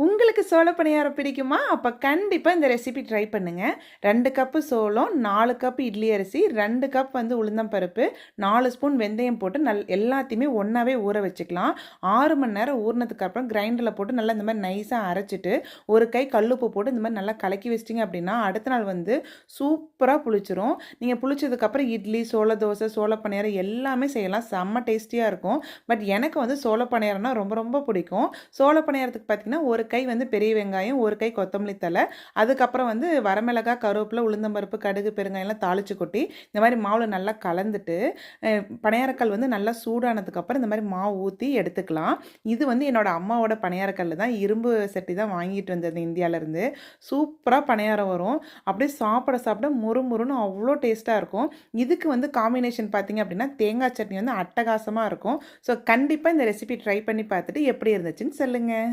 உங்களுக்கு சோள பணியாரம் பிடிக்குமா? அப்ப கண்டிப்பா இந்த ரெசிபி ட்ரை பண்ணுங்க. 2 கப்பு சோளம், 4 கப் இட்லி அரிசி, 2 கப் உளுந்தம் பருப்பு, 4 ஸ்பூன் வெந்தயம் போட்டு எல்லாத்தையுமே ஒண்ணாவே ஊற வச்சுக்கலாம். 6 மணி நேரம் ஊறினதுக்கு அப்புறம் கிரைண்டர்ல போட்டு நல்லா இந்த மாரி நைஸா அரைச்சுட்டு, ஒரு கை கல்லுப்பு போட்டு இந்த மாரி நல்லா கலக்கி வச்சிட்டீங்க அப்படின்னா, அடுத்த நாள் சூப்பரா புளிச்சிரும். நீங்க புளிச்சதுக்கு அப்புறம் இட்லி, சோள தோசை, சோள பணியாரம் எல்லாமே செய்யலாம். செம்ம டேஸ்டியா இருக்கும். பட் எனக்கு சோள பணியாரம்னா ரொம்ப ரொம்ப பிடிக்கும். சோள பணியாரத்துக்கு பார்த்தீங்கன்னா, ஒரு கை பெரிய வெங்காயம், ஒரு கை கொத்தமல்லி தழை, அதுக்கப்புறம் வரமிளகாய், கருவேப்பிலை, உளுந்தம்பருப்பு, கடுகு, பெருங்காயம்லாம் தாளிச்சு கொட்டி, இந்த மாதிரி மாவுல நல்லா கலந்துட்டு, பணியாரக்கல் நல்லா சூடானதுக்கப்புறம் இந்த மாதிரி மாவு ஊற்றி எடுத்துக்கலாம். இது என்னோட அம்மாவோட பணியாரக்கல் தான். இரும்பு சட்டி தான் வாங்கிட்டு வந்தது இந்தியாவிலேருந்து. சூப்பராக பணியாரம் வரும். அப்படியே சாப்பிட சாப்பிட முறுமுறுன்னு அவ்வளோ டேஸ்ட்டாக இருக்கும். இதுக்கு காம்பினேஷன் பார்த்தீங்க அப்படின்னா, தேங்காய் சட்னி அட்டகாசமாக இருக்கும். ஸோ கண்டிப்பாக இந்த ரெசிபி ட்ரை பண்ணி பார்த்துட்டு எப்படி இருந்துச்சுன்னு சொல்லுங்கள்.